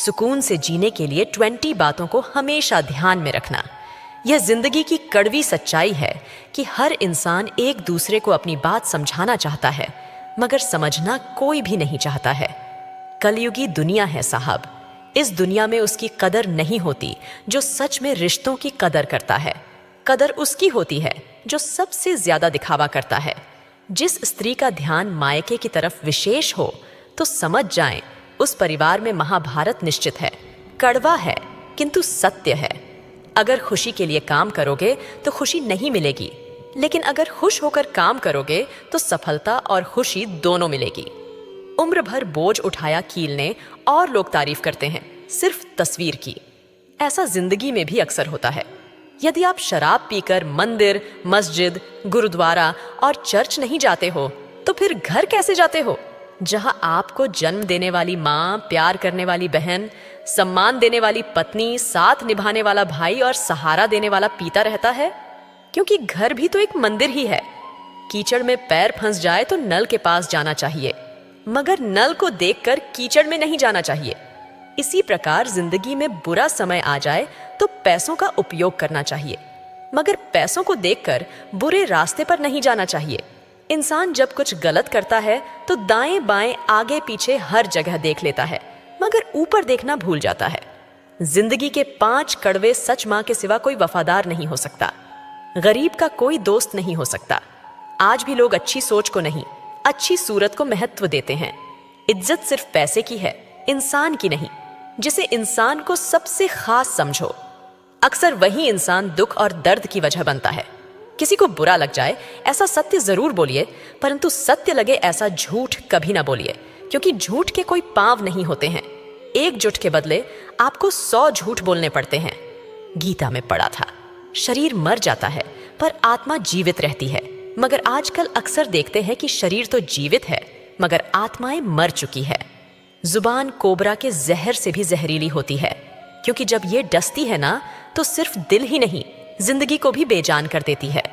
सुकून से जीने के लिए 20 बातों को हमेशा ध्यान में रखना। यह जिंदगी की कड़वी सच्चाई है कि हर इंसान एक दूसरे को अपनी बात समझाना चाहता है, मगर समझना कोई भी नहीं चाहता है। कलयुगी दुनिया है साहब। इस दुनिया में उसकी कदर नहीं होती जो सच में रिश्तों की कदर करता है। कदर उसकी होती है जो सबसे ज्यादा दिखावा करता है। जिस स्त्री का ध्यान मायके की तरफ विशेष हो तो समझ जाएं उस परिवार में महाभारत निश्चित है। कड़वा है किंतु सत्य है। अगर खुशी के लिए काम करोगे तो खुशी नहीं मिलेगी, लेकिन अगर खुश होकर काम करोगे तो सफलता और खुशी दोनों मिलेगी। उम्र भर बोझ उठाया कील ने और लोग तारीफ करते हैं सिर्फ तस्वीर की। ऐसा जिंदगी में भी अक्सर होता है। यदि आप शराब पीकर मंदिर, मस्जिद, गुरुद्वारा और चर्च नहीं जाते हो तो फिर घर कैसे जाते हो, जहां आपको जन्म देने वाली माँ, प्यार करने वाली बहन, सम्मान देने वाली पत्नी, साथ निभाने वाला भाई और सहारा देने वाला पिता रहता है? क्योंकि घर भी तो एक मंदिर ही है। कीचड़ में पैर फंस जाए तो नल के पास जाना चाहिए, मगर नल को देखकर कीचड़ में नहीं जाना चाहिए। इसी प्रकार जिंदगी में बुरा समय आ जाए तो पैसों का उपयोग करना चाहिए, मगर पैसों को देखकर बुरे रास्ते पर नहीं जाना चाहिए। इंसान जब कुछ गलत करता है तो दाएं बाएं आगे पीछे हर जगह देख लेता है, मगर ऊपर देखना भूल जाता है। जिंदगी के 5 कड़वे सच मां के सिवा कोई वफादार नहीं हो सकता। गरीब का कोई दोस्त नहीं हो सकता। आज भी लोग अच्छी सोच को नहीं, अच्छी सूरत को महत्व देते हैं। इज्जत सिर्फ पैसे की है, इंसान की नहीं। जिसे इंसान को सबसे खास समझो, अक्सर वही इंसान दुख और दर्द की वजह बनता है। किसी को बुरा लग जाए ऐसा सत्य जरूर बोलिए, परंतु सत्य लगे ऐसा झूठ कभी ना बोलिए, क्योंकि झूठ के कोई पांव नहीं होते हैं। एक झूठ के बदले आपको 100 झूठ बोलने पड़ते हैं। गीता में पढ़ा था, शरीर मर जाता है पर आत्मा जीवित रहती है। मगर आजकल अक्सर देखते हैं कि शरीर तो जीवित है मगर आत्माएं मर चुकी है। जुबान कोबरा के जहर से भी जहरीली होती है, क्योंकि जब ये डसती है ना तो सिर्फ दिल ही नहीं, जिंदगी को भी बेजान कर देती है।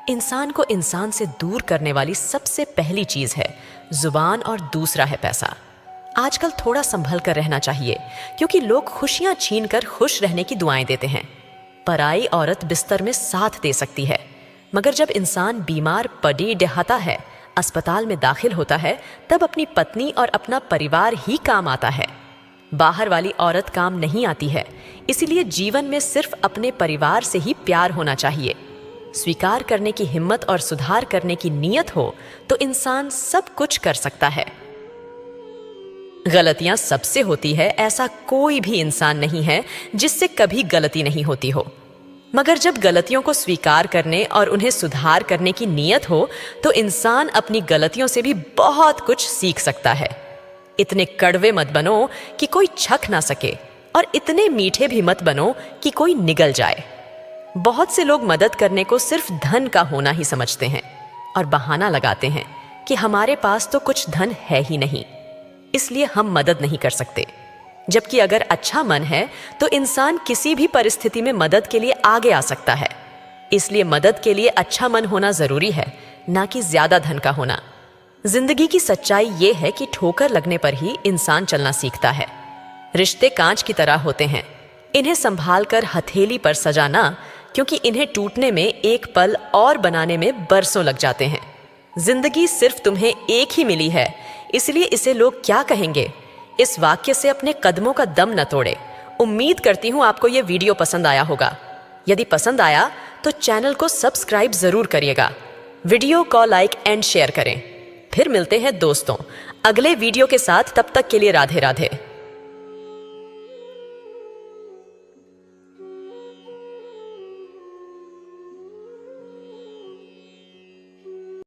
इंसान को इंसान से दूर करने वाली सबसे पहली चीज है जुबान और दूसरा है पैसा। आजकल थोड़ा संभल कर रहना चाहिए, क्योंकि लोग खुशियां छीनकर खुश रहने की दुआएं देते हैं। पराई औरत बिस्तर में साथ दे सकती है, मगर जब इंसान बीमार पड़ी डहाता है, अस्पताल में दाखिल होता है, तब अपनी पत्नी और अपना परिवार ही काम आता है। बाहर वाली औरत काम नहीं आती है। इसीलिए जीवन में सिर्फ अपने परिवार से ही प्यार होना चाहिए। स्वीकार करने की हिम्मत और सुधार करने की नीयत हो तो इंसान सब कुछ कर सकता है। गलतियां सबसे होती है, ऐसा कोई भी इंसान नहीं है जिससे कभी गलती नहीं होती हो। मगर जब गलतियों को स्वीकार करने और उन्हें सुधार करने की नीयत हो तो इंसान अपनी गलतियों से भी बहुत कुछ सीख सकता है। इतने कड़वे मत बनो कि कोई छक ना सके, और इतने मीठे भी मत बनो कि कोई निगल जाए। बहुत से लोग मदद करने को सिर्फ धन का होना ही समझते हैं और बहाना लगाते हैं कि हमारे पास तो कुछ धन है ही नहीं, इसलिए हम मदद नहीं कर सकते। जबकि अगर अच्छा मन है तो इंसान किसी भी परिस्थिति में मदद के लिए आगे आ सकता है। इसलिए मदद के लिए अच्छा मन होना जरूरी है, ना कि ज्यादा धन का होना। जिंदगी की सच्चाई ये है कि ठोकर लगने पर ही इंसान चलना सीखता है। रिश्ते कांच की तरह होते हैं, इन्हें संभाल कर हथेली पर सजाना, क्योंकि इन्हें टूटने में एक पल और बनाने में बरसों लग जाते हैं। जिंदगी सिर्फ तुम्हें एक ही मिली है, इसलिए इसे लोग क्या कहेंगे, इस वाक्य से अपने कदमों का दम न तोड़े। उम्मीद करती हूँ आपको यह वीडियो पसंद आया होगा। यदि पसंद आया तो चैनल को सब्सक्राइब जरूर करिएगा, वीडियो को लाइक एंड शेयर करें। फिर मिलते हैं दोस्तों अगले वीडियो के साथ, तब तक के लिए राधे राधे।